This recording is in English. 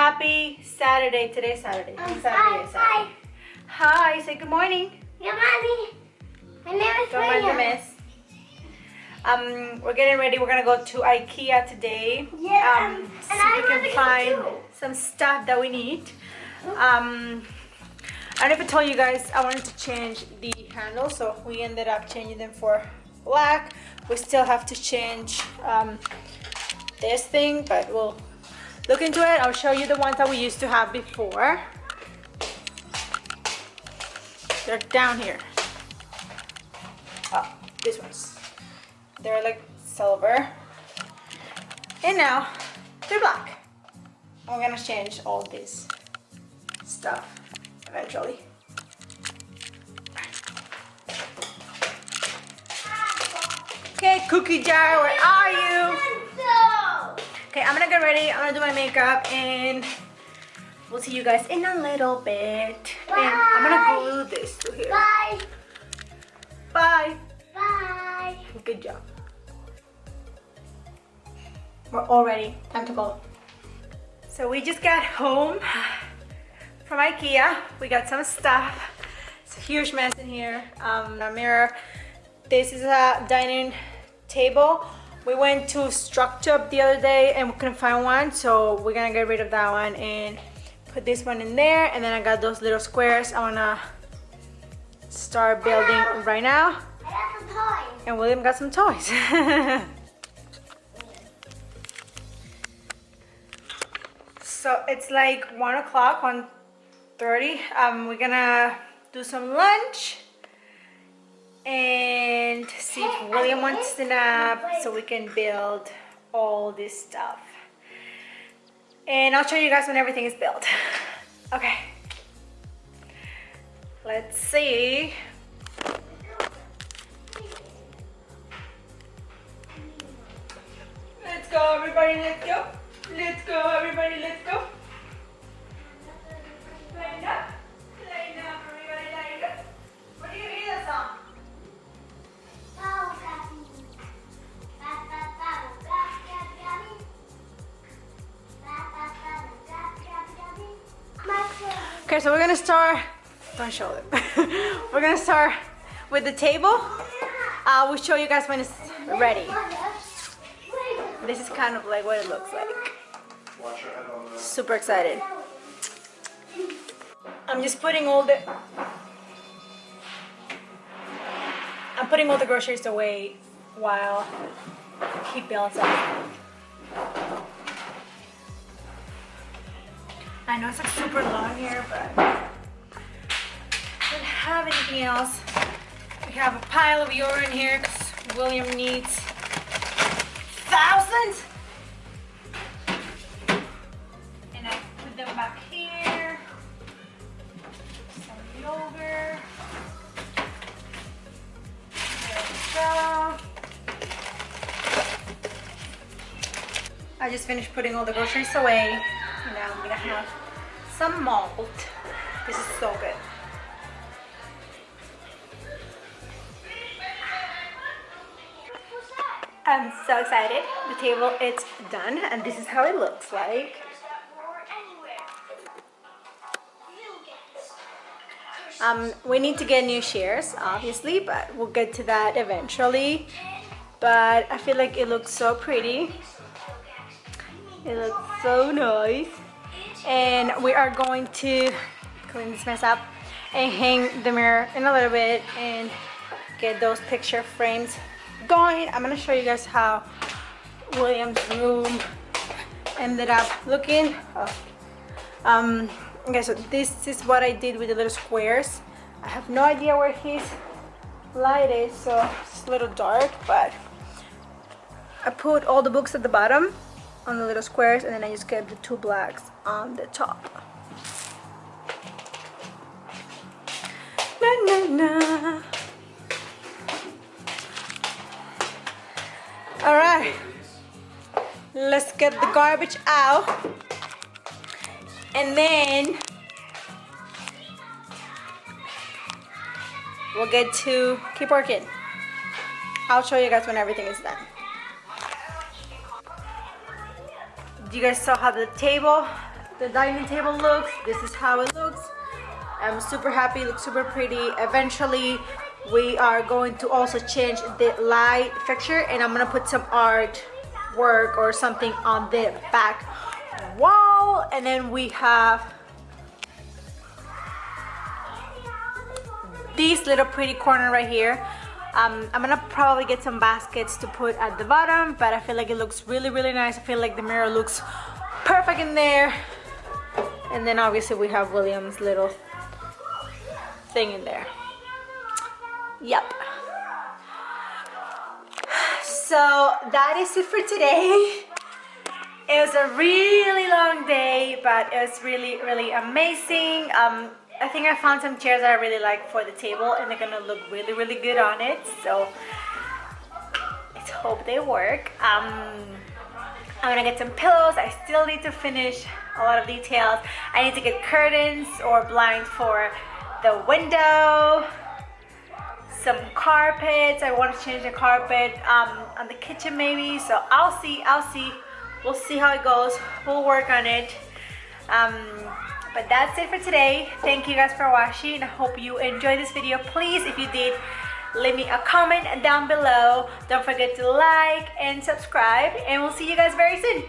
Happy Saturday. Today's Saturday. Hi. Hi, say good morning. Good morning. My name is Don't mind the William. mess. We're getting ready. We're gonna go to IKEA today. Yeah, and So I we can wanna go find too. some stuff that we need. I never told you guys I wanted to change the handles, so we ended up changing them for black. We still have to change this thing, but we'll look into it. I'll show you the ones that we used to have before. They're down here. Oh, these ones. They're like silver. And now they're black. I'm gonna change all this stuff eventually. Okay, cookie jar, where are you? Okay, I'm gonna get ready. I'm gonna do my makeup and we'll see you guys in a little bit. And I'm gonna glue this to here. Bye. Bye. Bye. Good job. We're all ready. Time to go. So we just got home from IKEA. We got some stuff. It's a huge mess in here. A mirror. This is a dining table. We went to Structure the other day and we couldn't find one, so we're gonna get rid of that one and put this one in there. And then I got those little squares I wanna start building right now. I got some toys. And William got some toys. So it's like 1 o'clock, 1:30. We're gonna do some lunch and see if William wants to nap so we can build all this stuff. And I'll show you guys when everything is built. Okay. Let's see. Let's go, everybody, let's go. Let's go, everybody, let's go. Line up, everybody, line up. What do you hear that song? Okay, so we're gonna start, don't show them. We're gonna start with the table. We'll show you guys when it's ready. This is kind of like what it looks like. Super excited. I'm just putting all the groceries away while he builds up. I know it's like super long here, but I don't have anything else. We have a pile of urine here because William needs thousands. And I put them back here. Some yogurt. There we go. I just finished putting all the groceries away. And now I'm gonna have some malt. This is so good. I'm so excited. The table is done and this is how it looks like. We need to get new chairs, obviously, but we'll get to that eventually. But I feel like it looks so pretty. It looks so nice. And we are going to clean this mess up and hang the mirror in a little bit and get those picture frames going. I'm gonna show you guys how William's room ended up looking. Okay, so this is what I did with the little squares. I have no idea where his light is, so it's a little dark, but I put all the books at the bottom on the little squares, and then I just kept the two blacks on the top. Na na na. All right, let's get the garbage out, and then we'll get to keep working. I'll show you guys when everything is done. You guys saw how the table the dining table looks. This is how it looks. I'm super happy, it looks super pretty. Eventually, we are going to also change the light fixture, and I'm gonna put some art work or something on the back wall. And then we have this little pretty corner right here. I'm gonna probably get some baskets to put at the bottom, but I feel like it looks really, really nice. I feel like the mirror looks perfect in there. And then obviously we have William's little thing in there. Yep. So that is it for today. It was a really long day, but it was really, really amazing. I think I found some chairs that I really like for the table, and they're gonna look really, really good on it. So let's hope they work. I'm gonna get some pillows. I still need to finish a lot of details. I need to get curtains or blinds for the window. Some carpets. I want to change the carpet on the kitchen maybe. So I'll see. We'll see how it goes. We'll work on it. But that's it for today. Thank you guys for watching. I hope you enjoyed this video. Please, if you did, leave me a comment down below. Don't forget to like and subscribe, and we'll see you guys very soon.